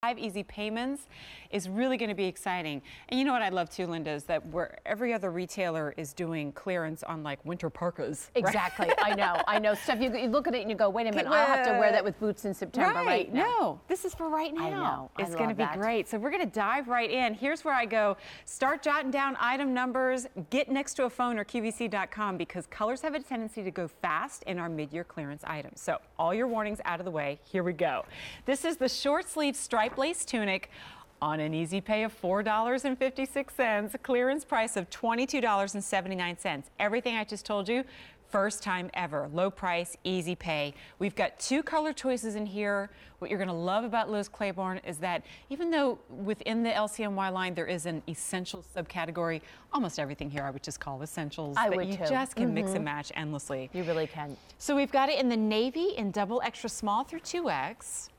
5 easy payments is really going to be exciting. And you know what I love too, Linda, is that where every other retailer is doing clearance on like winter parkas. Exactly. Right? I know. Stuff you look at it and you go, wait a minute, I'll have to wear that with boots in September, right? No, this is for right now. I know. It's going to be great. So we're going to dive right in. Here's where I go. Start jotting down item numbers. Get next to a phone or QVC.com because colors have a tendency to go fast in our mid-year clearance items. So all your warnings out of the way. Here we go. This is the short sleeve striped lace tunic on an easy pay of $4.56, clearance price of $22.79. Everything I just told you, first time ever, low price, easy pay. We've got 2 color choices in here. What you're going to love about Liz Claiborne is that even though within the LCNY line there is an essential subcategory, almost everything here I would just call essentials. I would you too. just can mix and match endlessly. You really can. So we've got it in the navy in double extra small through 2X.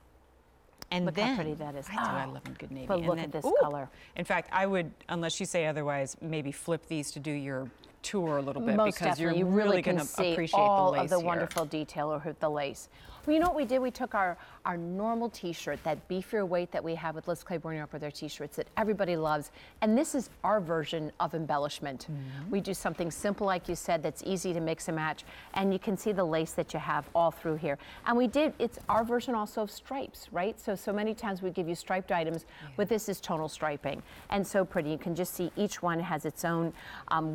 And look then, how pretty that is. I love a good navy. But and look then, at this ooh, color. In fact, I would, unless you say otherwise, maybe flip these to do your tour a little bit. Most because definitely. you're You really going can to see appreciate all the lace of the here. wonderful detail of the lace. Well, you know what we did? We took our normal t-shirt, that beefier weight that we have with Liz Claiborne New York with our t-shirts that everybody loves, and this is our version of embellishment. We do something simple, like you said, that's easy to mix and match, and you can see the lace that you have all through here. And we did, it's our version also of stripes, right? So many times we give you striped items, but this is tonal striping, and so pretty. You can just see each one has its own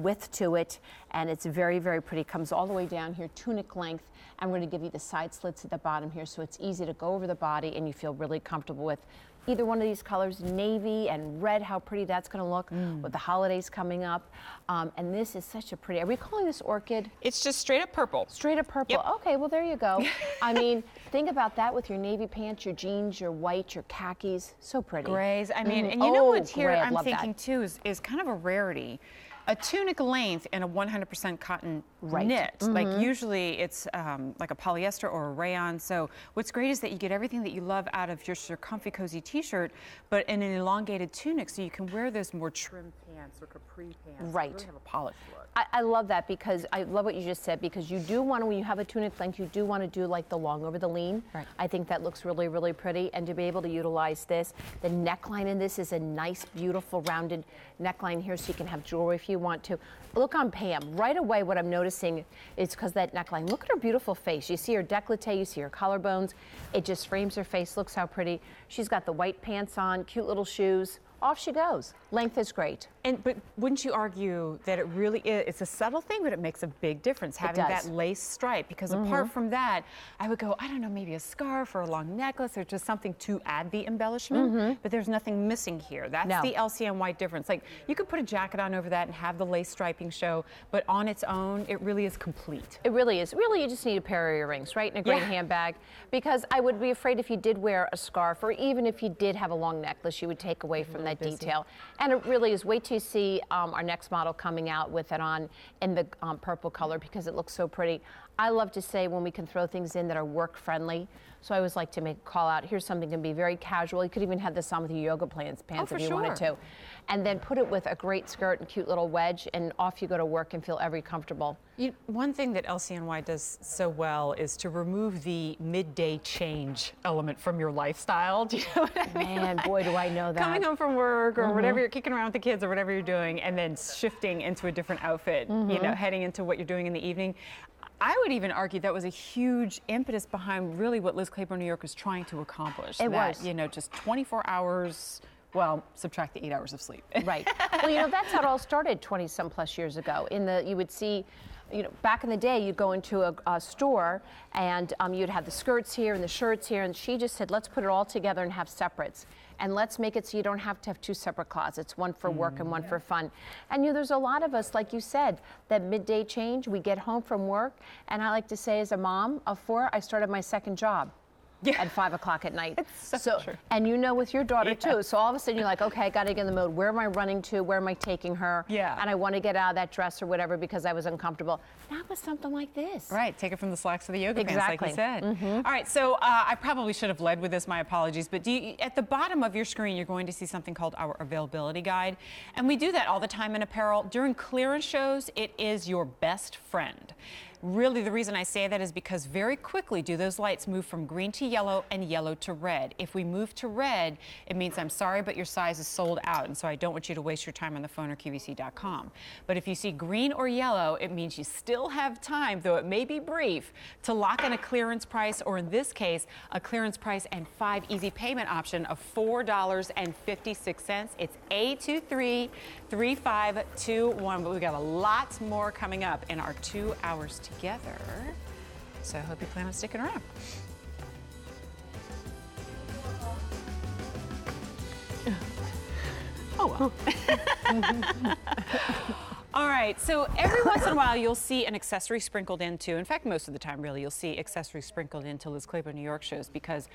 width to it, and it's very, very pretty. Comes all the way down here, tunic length, and we're going to give you the side slits at the bottom here, so it's easy to go over the body and you feel really comfortable with either one of these colors. Navy and red, how pretty that's going to look with the holidays coming up. And this is such a pretty, are we calling this orchid? It's just straight up purple. Straight up purple. Yep. Okay, well, there you go. I mean, think about that with your navy pants, your jeans, your white, your khakis. So pretty. Grays. I mean, and you know what's here gray, I'm thinking too is kind of a rarity. A tunic length in a 100% cotton knit. Like usually it's like a polyester or a rayon. So what's great is that you get everything that you love out of just your comfy, cozy t-shirt, but in an elongated tunic, so you can wear those more trim pants or capri pants. Right. Really have a polished look. I love that because I love what you just said, because you do want to, when you have a tunic length, you do want to do like the long over the lean. Right. I think that looks really, really pretty. And to be able to utilize this, the neckline in this is a nice, beautiful, rounded neckline here, so you can have jewelry if you want to. Look on Pam. Right away, what I'm noticing is because that neckline. Look at her beautiful face. You see her décolleté, you see her collarbones. It just frames her face. Looks how pretty. She's got the white pants on, cute little shoes. Off she goes. Length is great. But wouldn't you argue that it really is, it's a subtle thing, but it makes a big difference having that lace stripe? Because apart from that, I would go, I don't know, maybe a scarf or a long necklace or just something to add the embellishment, but there's nothing missing here. That's the LCNY difference. Like, you could put a jacket on over that and have the lace striping show, but on its own, it really is complete. It really is. Really, you just need a pair of earrings, right? And a great handbag. Because I would be afraid if you did wear a scarf, or even if you did have a long necklace, you would take away from that detail. And it really is. Wait till you see our next model coming out with it on in the purple color, because it looks so pretty. I love to say when we can throw things in that are work friendly. So I always like to make a call out. Here's something that can be very casual. You could even have this on with your yoga pants if you wanted to. And then put it with a great skirt and cute little wedge, and off you go to work and feel every comfortable. One thing that LCNY does so well is to remove the midday change element from your lifestyle. Do you know what I mean? Man, boy, do I know that. Coming home from work or whatever, you're kicking around with the kids or whatever you're doing, and then shifting into a different outfit, you know, heading into what you're doing in the evening. I would even argue that was a huge impetus behind really what Liz Claiborne New York was trying to accomplish. It was. You know, just 24 hours. Well, subtract the 8 hours of sleep. Right. Well, you know, that's how it all started 20-some plus years ago. You would see, you know, back in the day, you'd go into a store and you'd have the skirts here and the shirts here, and she just said, let's put it all together and have separates. And let's make it so you don't have to have 2 separate closets, one for work and one for fun. And you know, there's a lot of us, like you said, that midday change, we get home from work, and I like to say as a mom of 4, I started my second job. At 5 o'clock at night. It's so true. And you know, with your daughter too. So all of a sudden you're like, okay, I got to get in the mode. Where am I running to? Where am I taking her? Yeah. And I want to get out of that dress or whatever because I was uncomfortable. Not with something like this. Right. Take it from the slacks to the yoga pants, like you said. Mm-hmm. All right. So I probably should have led with this. My apologies. But at the bottom of your screen, you're going to see something called our availability guide. And we do that all the time in apparel. During clearance shows, it is your best friend. Really, the reason I say that is because very quickly do those lights move from green to yellow and yellow to red. If we move to red, it means I'm sorry, but your size is sold out, and so I don't want you to waste your time on the phone or QVC.com. But if you see green or yellow, it means you still have time, though it may be brief, to lock in a clearance price, or in this case, a clearance price and 5 easy payment option of $4.56. It's A233521, but we've got a lot more coming up in our 2 hours together. So I hope you plan on sticking around. Oh, well. All right, so every once in a while you'll see an accessory sprinkled into, in fact, most of the time really, you'll see accessories sprinkled into Liz Claiborne New York shows, because